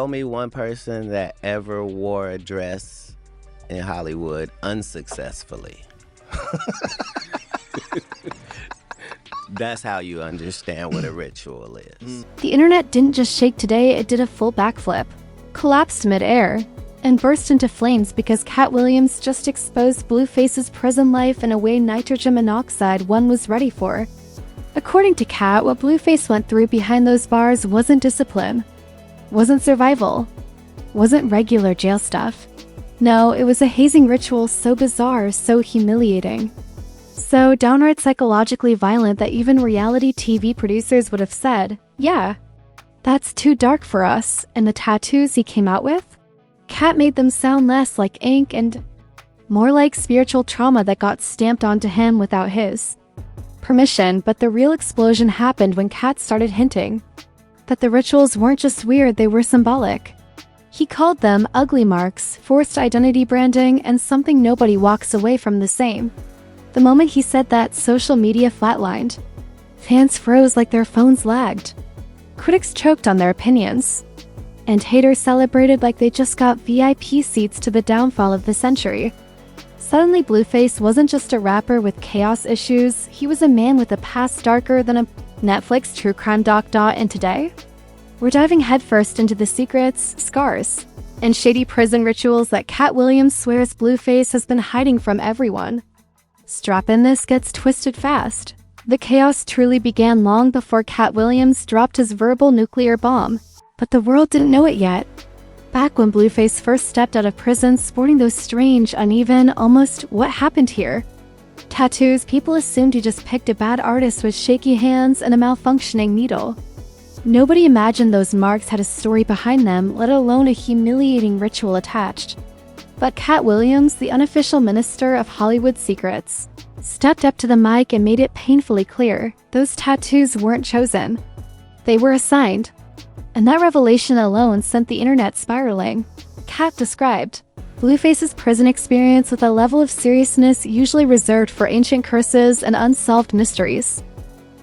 Show me one person that ever wore a dress in Hollywood unsuccessfully. That's how you understand what a ritual is. The internet didn't just shake today, it did a full backflip, collapsed mid-air, and burst into flames because Katt Williams just exposed Blueface's prison life in a way nitrogen monoxide one was ready for. According to Katt, what Blueface went through behind those bars wasn't discipline, wasn't survival, wasn't regular jail stuff. No, it was a hazing ritual so bizarre, so humiliating, so downright psychologically violent that even reality TV producers would have said, yeah, that's too dark for us. And the tattoos he came out with? Katt made them sound less like ink and more like spiritual trauma that got stamped onto him without his permission. But the real explosion happened when Katt started hinting that the rituals weren't just weird, they were symbolic. He called them ugly marks, forced identity branding, and something nobody walks away from the same. The moment he said that, social media flatlined. Fans froze like their phones lagged. Critics choked on their opinions. And haters celebrated like they just got VIP seats to the downfall of the century. Suddenly, Blueface wasn't just a rapper with chaos issues, he was a man with a past darker than a Netflix true crime doc. And today, we're diving headfirst into the secrets, scars, and shady prison rituals that Katt Williams swears Blueface has been hiding from everyone. Strap in, this gets twisted fast. The chaos truly began long before Katt Williams dropped his verbal nuclear bomb, but the world didn't know it yet. Back when Blueface first stepped out of prison sporting those strange, uneven, almost what happened here tattoos, people assumed he just picked a bad artist with shaky hands and a malfunctioning needle. Nobody imagined those marks had a story behind them, let alone a humiliating ritual attached. But Katt Williams, the unofficial minister of Hollywood secrets, stepped up to the mic and made it painfully clear those tattoos weren't chosen. They were assigned. And that revelation alone sent the internet spiraling. Katt described Blueface's prison experience with a level of seriousness usually reserved for ancient curses and unsolved mysteries.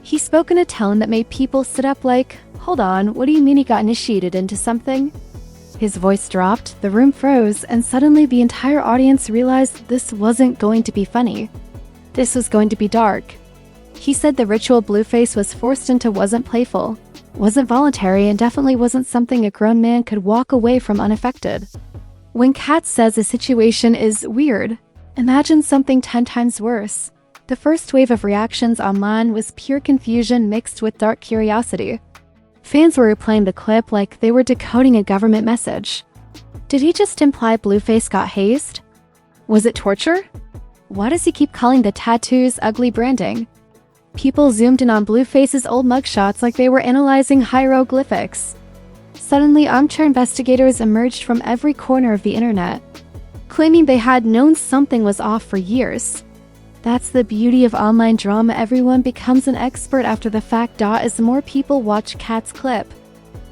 He spoke in a tone that made people sit up like, hold on, what do you mean he got initiated into something? His voice dropped, the room froze, and suddenly the entire audience realized this wasn't going to be funny. This was going to be dark. He said the ritual Blueface was forced into wasn't playful, wasn't voluntary, and definitely wasn't something a grown man could walk away from unaffected. When Katt says a situation is weird, imagine something 10 times worse. The first wave of reactions online was pure confusion mixed with dark curiosity. Fans were replaying the clip like they were decoding a government message. Did he just imply Blueface got hazed? Was it torture? Why does he keep calling the tattoos ugly branding? People zoomed in on Blueface's old mugshots like they were analyzing hieroglyphics. Suddenly, armchair investigators emerged from every corner of the internet, claiming they had known something was off for years. That's the beauty of online drama, everyone becomes an expert after the fact. As more people watch Katt's clip,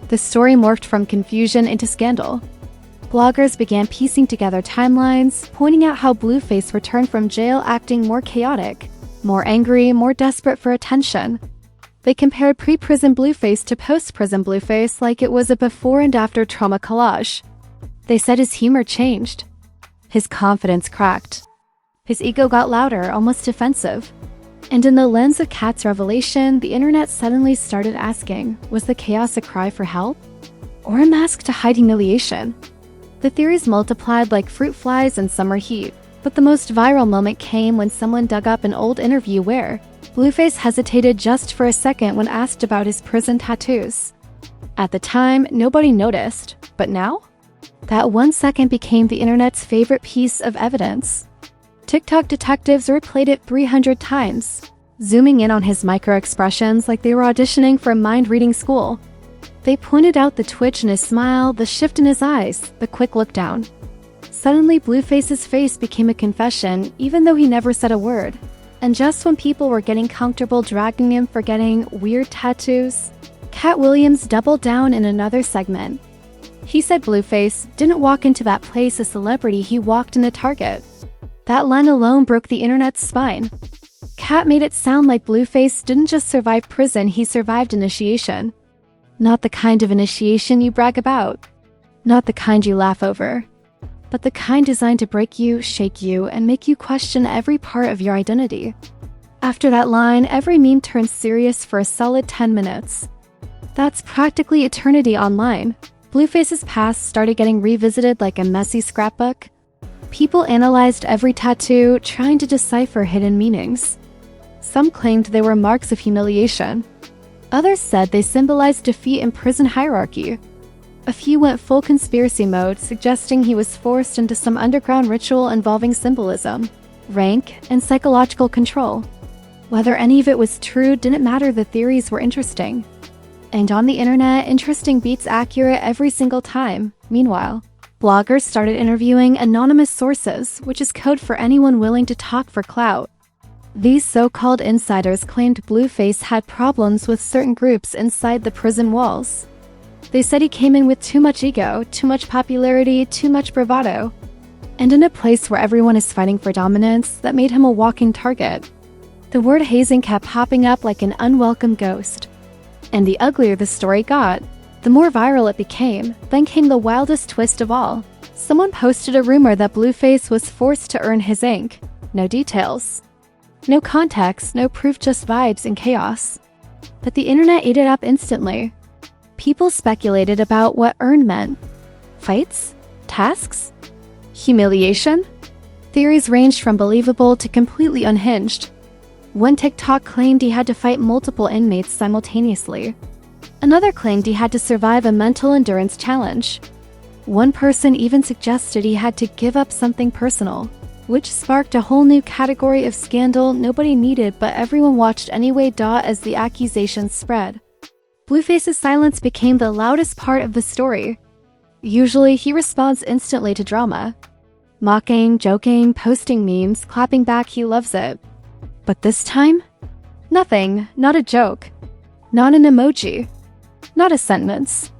the story morphed from confusion into scandal. Bloggers began piecing together timelines, pointing out how Blueface returned from jail acting more chaotic, more angry, more desperate for attention. They compared pre-prison Blueface to post-prison Blueface like it was a before and after trauma collage. They said his humor changed. His confidence cracked. His ego got louder, almost defensive. And in the lens of Katt's revelation, the internet suddenly started asking, was the chaos a cry for help? Or a mask to hide humiliation? The theories multiplied like fruit flies in summer heat, but the most viral moment came when someone dug up an old interview where Blueface hesitated just for a second when asked about his prison tattoos. At the time, nobody noticed, but now? That 1 second became the internet's favorite piece of evidence. TikTok detectives replayed it 300 times, zooming in on his micro-expressions like they were auditioning for a mind-reading school. They pointed out the twitch in his smile, the shift in his eyes, the quick look down. Suddenly, Blueface's face became a confession, even though he never said a word. And just when people were getting comfortable dragging him for getting weird tattoos, Katt Williams doubled down in another segment. He said Blueface didn't walk into that place a celebrity, he walked in a Target. That line alone broke the internet's spine. Katt made it sound like Blueface didn't just survive prison, he survived initiation. Not the kind of initiation you brag about. Not the kind you laugh over, but the kind designed to break you, shake you, and make you question every part of your identity. After that line, every meme turns serious for a solid 10 minutes. That's practically eternity online. Blueface's past started getting revisited like a messy scrapbook. People analyzed every tattoo, trying to decipher hidden meanings. Some claimed they were marks of humiliation. Others said they symbolized defeat in prison hierarchy. A few went full conspiracy mode, suggesting he was forced into some underground ritual involving symbolism, rank, and psychological control. Whether any of it was true didn't matter, the theories were interesting. And on the internet, interesting beats accurate every single time. Meanwhile, bloggers started interviewing anonymous sources, which is code for anyone willing to talk for clout. These so-called insiders claimed Blueface had problems with certain groups inside the prison walls. They said he came in with too much ego, too much popularity, too much bravado, and in a place where everyone is fighting for dominance, that made him a walking target. The word hazing kept popping up like an unwelcome ghost. And the uglier the story got, the more viral it became. Then came the wildest twist of all. Someone posted a rumor that Blueface was forced to earn his ink. No details. No context, no proof, just vibes and chaos. But the internet ate it up instantly. People speculated about what earn meant. Fights? Tasks? Humiliation? Theories ranged from believable to completely unhinged. One TikTok claimed he had to fight multiple inmates simultaneously. Another claimed he had to survive a mental endurance challenge. One person even suggested he had to give up something personal, which sparked a whole new category of scandal nobody needed, but everyone watched anyway. As the accusations spread, Blueface's silence became the loudest part of the story. Usually, he responds instantly to drama. Mocking, joking, posting memes, clapping back, he loves it. But this time? Nothing, not a joke, not an emoji, not a sentence.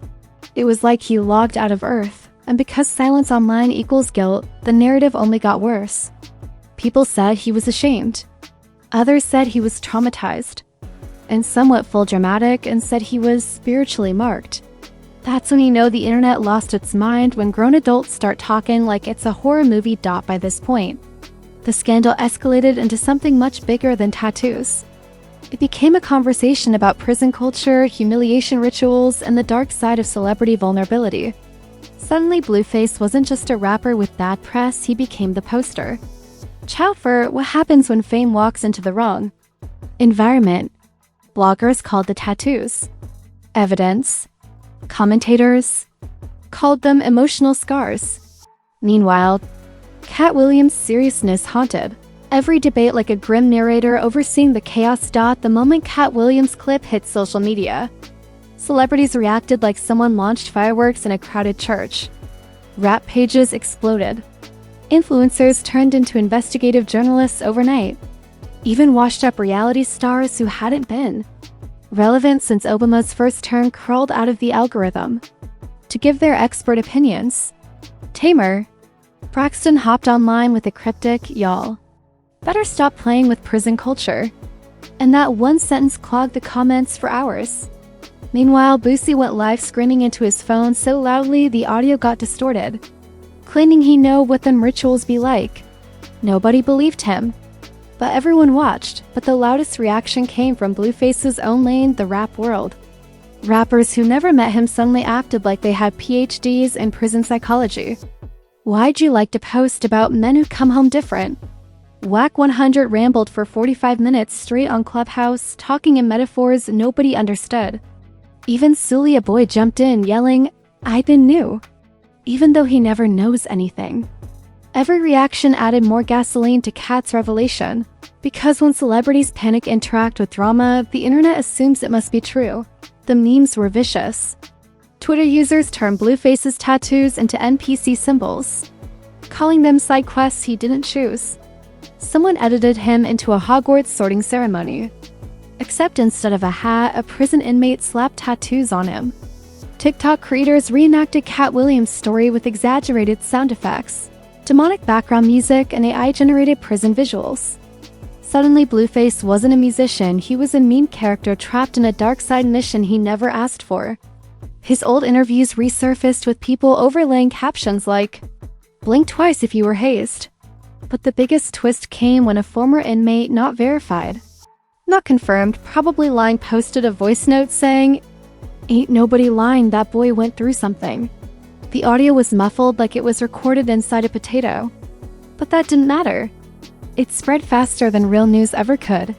It was like he logged out of Earth, and because silence online equals guilt, the narrative only got worse. People said he was ashamed. Others said he was traumatized. And some went full dramatic and said he was spiritually marked. That's when you know the internet lost its mind, when grown adults start talking like it's a horror movie. By this point, the scandal escalated into something much bigger than tattoos. It became a conversation about prison culture, humiliation rituals, and the dark side of celebrity vulnerability. Suddenly, Blueface wasn't just a rapper with bad press, he became the poster. Ciao for what happens when fame walks into the wrong environment. Bloggers called the tattoos evidence. Commentators called them emotional scars. Meanwhile, Katt Williams' seriousness haunted every debate like a grim narrator overseeing the chaos. The moment Katt Williams' clip hit social media, celebrities reacted like someone launched fireworks in a crowded church. Rap pages exploded. Influencers turned into investigative journalists overnight. Even washed-up reality stars who hadn't been relevant since Obama's first term crawled out of the algorithm to give their expert opinions. Tamer Braxton hopped online with a cryptic, "Y'all better stop playing with prison culture." And that one sentence clogged the comments for hours. Meanwhile, Boosie went live screaming into his phone so loudly the audio got distorted, claiming he know what them rituals be like. Nobody believed him. But everyone watched, but the loudest reaction came from Blueface's own lane, the rap world. Rappers who never met him suddenly acted like they had PhDs in prison psychology. Why'd you like to post about men who come home different? Whack 100 rambled for 45 minutes straight on Clubhouse, talking in metaphors nobody understood. Even Sulia Boy jumped in, yelling, "I've been new," even though he never knows anything. Every reaction added more gasoline to Katt's revelation, because when celebrities panic interact with drama, the internet assumes it must be true. The memes were vicious. Twitter users turned Blueface's tattoos into NPC symbols, calling them side quests he didn't choose. Someone edited him into a Hogwarts sorting ceremony, except instead of a hat, a prison inmate slapped tattoos on him. TikTok creators reenacted Katt Williams' story with exaggerated sound effects, demonic background music, and AI-generated prison visuals. Suddenly, Blueface wasn't a musician, he was a meme character trapped in a dark side mission he never asked for. His old interviews resurfaced with people overlaying captions like, "Blink twice if you were hazed." But the biggest twist came when a former inmate, not verified, not confirmed, probably lying, posted a voice note saying, "Ain't nobody lying, that boy went through something." The audio was muffled like it was recorded inside a potato. But that didn't matter. It spread faster than real news ever could.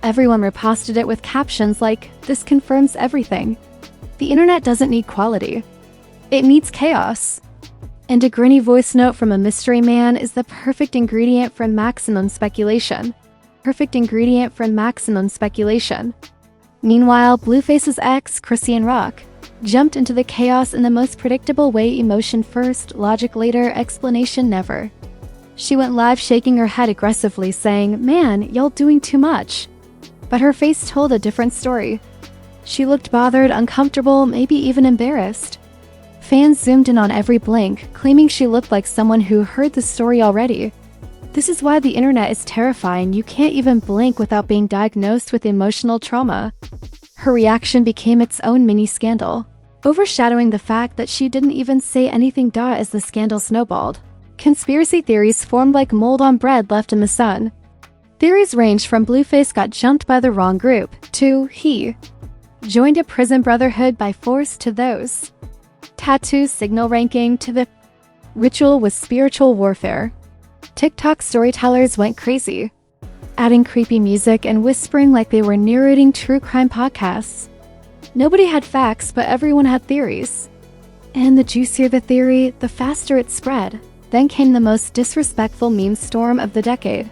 Everyone reposted it with captions like, "This confirms everything." The internet doesn't need quality. It needs chaos. And a grinny voice note from a mystery man is the perfect ingredient for maximum speculation. Perfect ingredient for maximum speculation. Meanwhile, Blueface's ex, Christian Rock, jumped into the chaos in the most predictable way: emotion first, logic later, explanation never. She went live shaking her head aggressively saying, "Man, y'all doing too much." But her face told a different story. She looked bothered, uncomfortable, maybe even embarrassed. Fans zoomed in on every blink, claiming she looked like someone who heard the story already. This is why the internet is terrifying. You can't even blink without being diagnosed with emotional trauma. Her reaction became its own mini-scandal, overshadowing the fact that she didn't even say anything as the scandal snowballed. Conspiracy theories formed like mold on bread left in the sun. Theories ranged from Blueface got jumped by the wrong group, to he joined a prison brotherhood by force, to those tattoo signal ranking, to the ritual was spiritual warfare. TikTok storytellers went crazy, adding creepy music and whispering like they were narrating true crime podcasts. Nobody had facts, but everyone had theories. And the juicier the theory, the faster it spread. Then came the most disrespectful meme storm of the decade.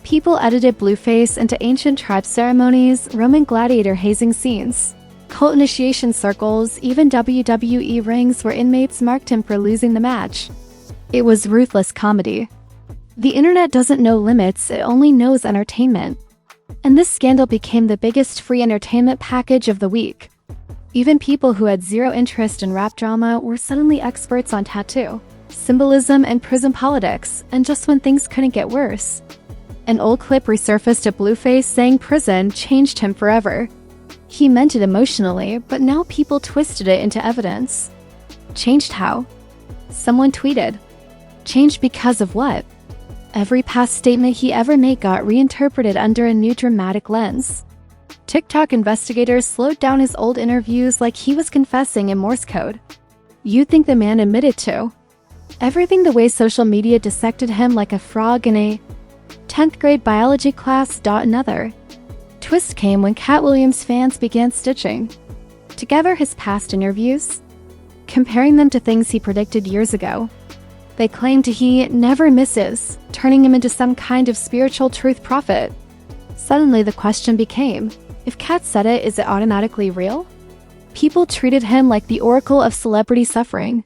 People edited Blueface into ancient tribe ceremonies, Roman gladiator hazing scenes, cult initiation circles, even WWE rings where inmates marked him for losing the match. It was ruthless comedy. The internet doesn't know limits, it only knows entertainment. And this scandal became the biggest free entertainment package of the week. Even people who had zero interest in rap drama were suddenly experts on tattoo, symbolism, and prison politics, and just when things couldn't get worse. An old clip resurfaced of Blueface saying prison changed him forever. He meant it emotionally, but now people twisted it into evidence. Changed how? Someone tweeted, "Changed because of what?" Every past statement he ever made got reinterpreted under a new dramatic lens. TikTok investigators slowed down his old interviews like he was confessing in Morse code. You'd think the man admitted to everything, the way social media dissected him like a frog in a 10th grade biology class. Another twist came when Katt Williams fans began stitching together his past interviews, comparing them to things he predicted years ago. They claimed he never misses, turning him into some kind of spiritual truth prophet. Suddenly the question became, if Katt said it, is it automatically real? People treated him like the oracle of celebrity suffering.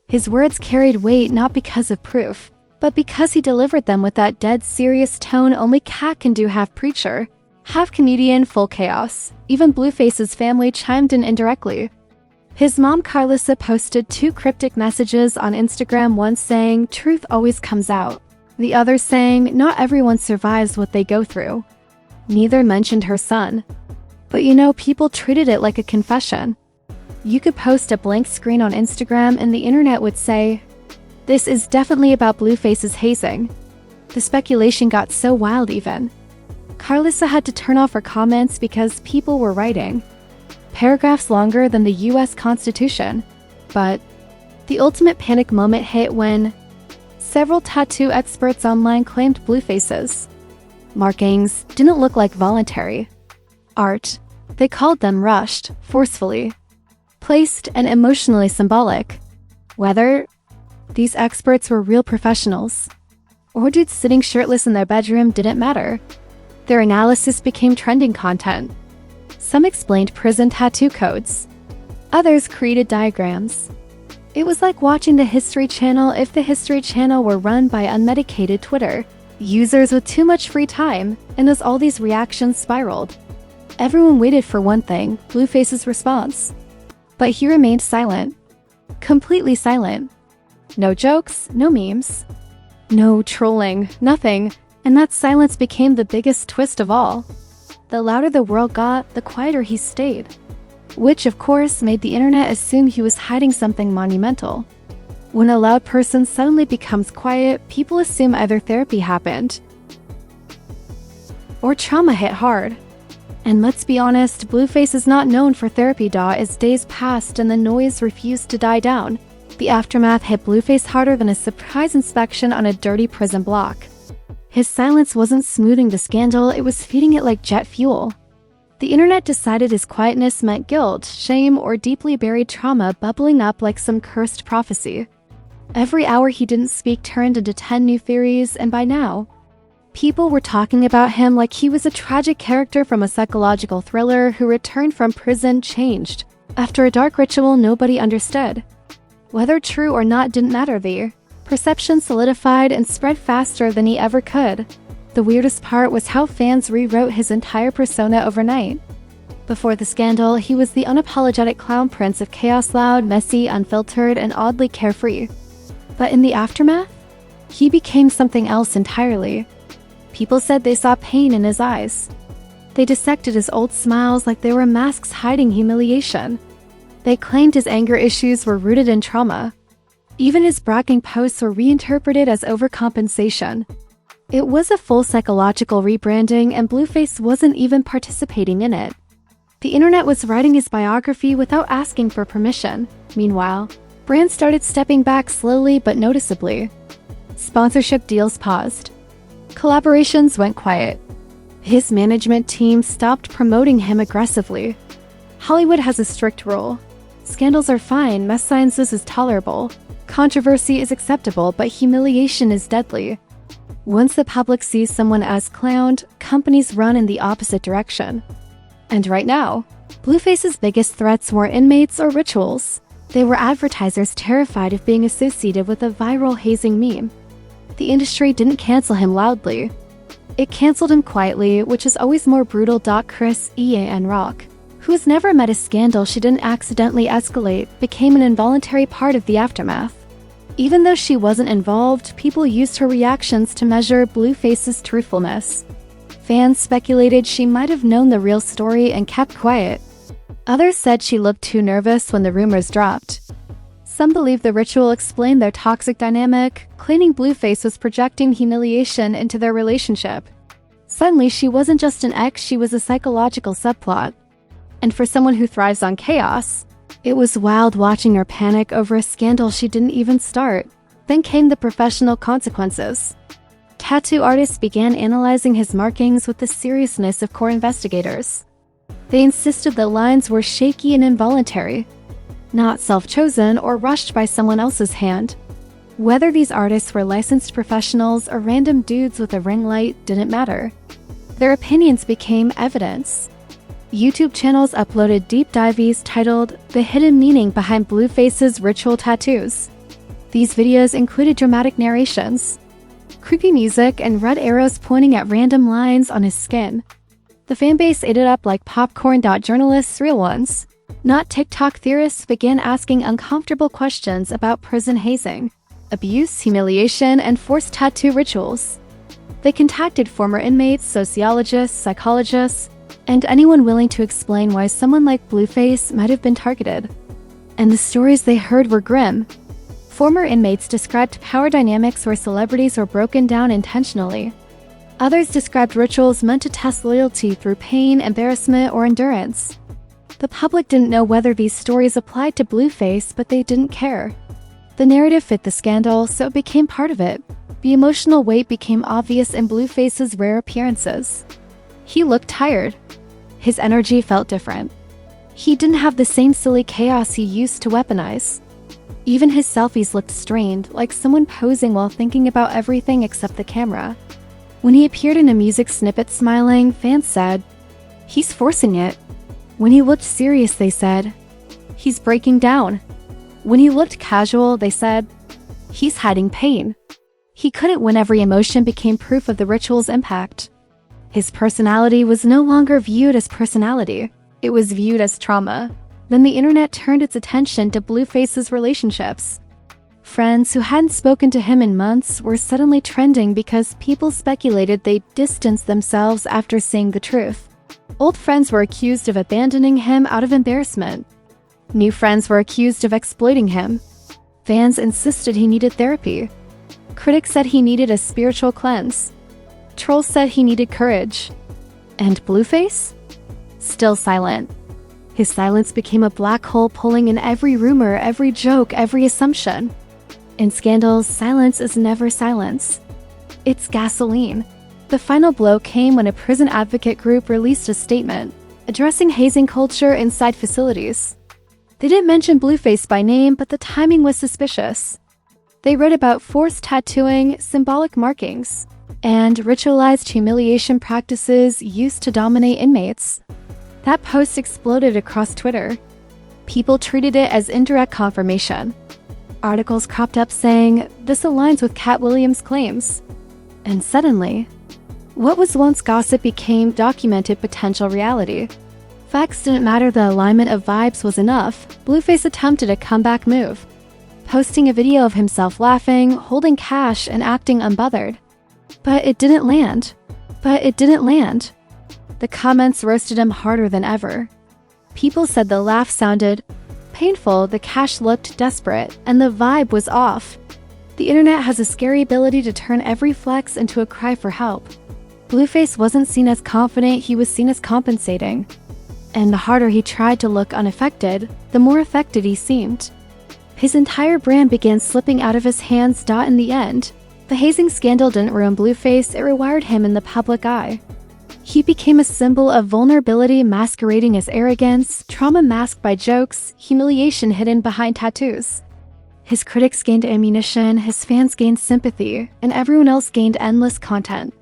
His words carried weight not because of proof, but because he delivered them with that dead serious tone only Katt can do. Half preacher, half comedian, full chaos. Even Blueface's family chimed in indirectly. His mom Carlissa posted 2 cryptic messages on Instagram, one saying, "Truth always comes out." The other saying, "Not everyone survives what they go through." Neither mentioned her son. But people treated it like a confession. You could post a blank screen on Instagram and the internet would say, "This is definitely about Blueface's hazing." The speculation got so wild even Carlissa had to turn off her comments because people were writing paragraphs longer than the US Constitution. But the ultimate panic moment hit when several tattoo experts online claimed Blueface's markings didn't look like voluntary art. They called them rushed, forcefully placed, and emotionally symbolic. Whether these experts were real professionals or dudes sitting shirtless in their bedroom didn't matter. Their analysis became trending content. Some explained prison tattoo codes. Others created diagrams. It was like watching the History Channel if the History Channel were run by unmedicated Twitter users with too much free time, and as all these reactions spiraled, everyone waited for one thing: Blueface's response. But he remained silent. Completely silent. No jokes, no memes, no trolling, nothing, and that silence became the biggest twist of all. The louder the world got, the quieter he stayed. which of course made the internet assume he was hiding something monumental. When a loud person suddenly becomes quiet, people assume either therapy happened or trauma hit hard. And let's be honest, Blueface is not known for therapy. As days passed and the noise refused to die down, the aftermath hit Blueface harder than a surprise inspection on a dirty prison block. His silence wasn't smoothing the scandal, it was feeding it like jet fuel. The internet decided his quietness meant guilt, shame, or deeply buried trauma bubbling up like some cursed prophecy. Every hour he didn't speak turned into 10 new theories, and by now, people were talking about him like he was a tragic character from a psychological thriller who returned from prison changed after a dark ritual nobody understood. Whether true or not didn't matter. The perception solidified and spread faster than he ever could. The weirdest part was how fans rewrote his entire persona overnight. Before the scandal, he was the unapologetic clown prince of chaos, loud, messy, unfiltered, and oddly carefree. But in the aftermath, he became something else entirely. People said they saw pain in his eyes. They dissected his old smiles like they were masks hiding humiliation. They claimed his anger issues were rooted in trauma. Even his bragging posts were reinterpreted as overcompensation. It was a full psychological rebranding, and Blueface wasn't even participating in it. The internet was writing his biography without asking for permission. Meanwhile, brands started stepping back slowly but noticeably. Sponsorship deals paused. Collaborations went quiet. His management team stopped promoting him aggressively. Hollywood has a strict rule. Scandals are fine, mess sciences is tolerable. Controversy is acceptable, but humiliation is deadly. Once the public sees someone as clowned, companies run in the opposite direction. And right now, Blueface's biggest threats weren't inmates or rituals. They were advertisers terrified of being associated with a viral hazing meme. The industry didn't cancel him loudly. It canceled him quietly, which is always more brutal. Chris Ian Rock, who has never met a scandal she didn't accidentally escalate, became an involuntary part of the aftermath. Even though she wasn't involved, people used her reactions to measure Blueface's truthfulness. Fans speculated she might have known the real story and kept quiet. Others said she looked too nervous when the rumors dropped. Some believe the ritual explained their toxic dynamic, claiming Blueface was projecting humiliation into their relationship. Suddenly, she wasn't just an ex, she was a psychological subplot. And for someone who thrives on chaos, it was wild watching her panic over a scandal she didn't even start. Then came the professional consequences. Tattoo artists began analyzing his markings with the seriousness of court investigators. They insisted the lines were shaky and involuntary, not self-chosen or rushed by someone else's hand. Whether these artists were licensed professionals or random dudes with a ring light didn't matter. Their opinions became evidence. YouTube channels uploaded deep dives titled "The Hidden Meaning Behind Blueface's Ritual Tattoos." These videos included dramatic narrations, creepy music, and red arrows pointing at random lines on his skin. The fanbase ate it up like popcorn. Journalists, real ones, not TikTok theorists, began asking uncomfortable questions about prison hazing, abuse, humiliation, and forced tattoo rituals. They contacted former inmates, sociologists, psychologists, and anyone willing to explain why someone like Blueface might have been targeted. And the stories they heard were grim. Former inmates described power dynamics where celebrities were broken down intentionally. Others described rituals meant to test loyalty through pain, embarrassment, or endurance. The public didn't know whether these stories applied to Blueface, but they didn't care. The narrative fit the scandal, so it became part of it. The emotional weight became obvious in Blueface's rare appearances. He looked tired. His energy felt different. He didn't have the same silly chaos he used to weaponize. Even his selfies looked strained, like someone posing while thinking about everything except the camera. When he appeared in a music snippet smiling, fans said, "He's forcing it." When he looked serious, they said, "He's breaking down." When he looked casual, they said, "He's hiding pain." He couldn't win. Every emotion became proof of the ritual's impact. His personality was no longer viewed as personality. It was viewed as trauma. Then the internet turned its attention to Blueface's relationships. Friends who hadn't spoken to him in months were suddenly trending because people speculated they'd distanced themselves after seeing the truth. Old friends were accused of abandoning him out of embarrassment. New friends were accused of exploiting him. Fans insisted he needed therapy. Critics said he needed a spiritual cleanse. Trolls said he needed courage. And Blueface? Still silent. His silence became a black hole pulling in every rumor, every joke, every assumption. In scandals, silence is never silence. It's gasoline. The final blow came when a prison advocate group released a statement addressing hazing culture inside facilities. They didn't mention Blueface by name, but the timing was suspicious. They wrote about forced tattooing, symbolic markings, and ritualized humiliation practices used to dominate inmates. That post exploded across Twitter. People treated it as indirect confirmation. Articles cropped up saying, "This aligns with Katt Williams' claims." And suddenly, what was once gossip became documented potential reality. Facts didn't matter, the alignment of vibes was enough. Blueface attempted a comeback move, posting a video of himself laughing, holding cash, and acting unbothered. But it didn't land. The comments roasted him harder than ever. People said the laugh sounded painful, the cash looked desperate, and the vibe was off. The internet has a scary ability to turn every flex into a cry for help. Blueface wasn't seen as confident, he was seen as compensating. And the harder he tried to look unaffected, the more affected he seemed. His entire brand began slipping out of his hands. In the end, the hazing scandal didn't ruin Blueface, it rewired him in the public eye. He became a symbol of vulnerability masquerading as arrogance, trauma masked by jokes, humiliation hidden behind tattoos. His critics gained ammunition, his fans gained sympathy, and everyone else gained endless content.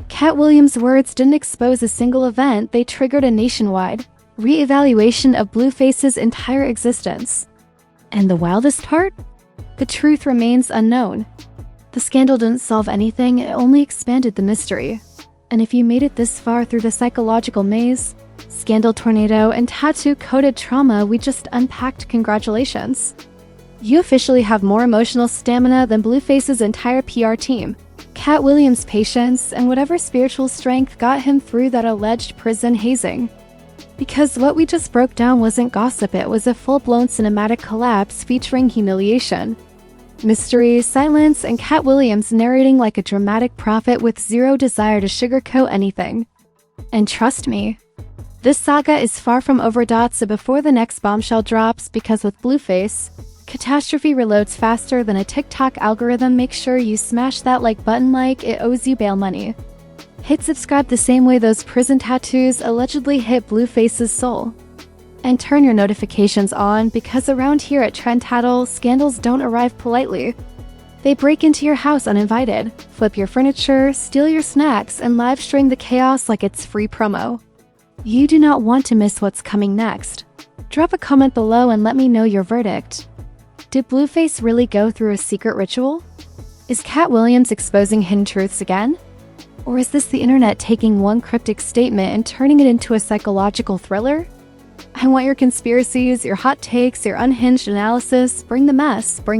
Katt Williams' words didn't expose a single event, they triggered a nationwide re-evaluation of Blueface's entire existence. And the wildest part? The truth remains unknown. The scandal didn't solve anything, it only expanded the mystery. And if you made it this far through the psychological maze, scandal tornado, and tattoo-coated trauma we just unpacked, congratulations. You officially have more emotional stamina than Blueface's entire PR team. Katt Williams' patience and whatever spiritual strength got him through that alleged prison hazing. Because what we just broke down wasn't gossip, it was a full-blown cinematic collapse featuring humiliation, mystery, silence, and Katt Williams narrating like a dramatic prophet with zero desire to sugarcoat anything. And trust me, this saga is far from over. So before the next bombshell drops, because with Blueface, catastrophe reloads faster than a TikTok algorithm. Make sure you smash that like button like it owes you bail money. Hit subscribe the same way those prison tattoos allegedly hit Blueface's soul. And turn your notifications on, because around here at Trend Tattle, scandals don't arrive politely. They break into your house uninvited, flip your furniture, steal your snacks, and live stream the chaos like it's free promo. You do not want to miss what's coming next. Drop a comment below and let me know your verdict. Did Blueface really go through a secret ritual? Is Katt Williams exposing hidden truths again? Or is this the internet taking one cryptic statement and turning it into a psychological thriller? I want your conspiracies, your hot takes, your unhinged analysis. Bring the mess, bring the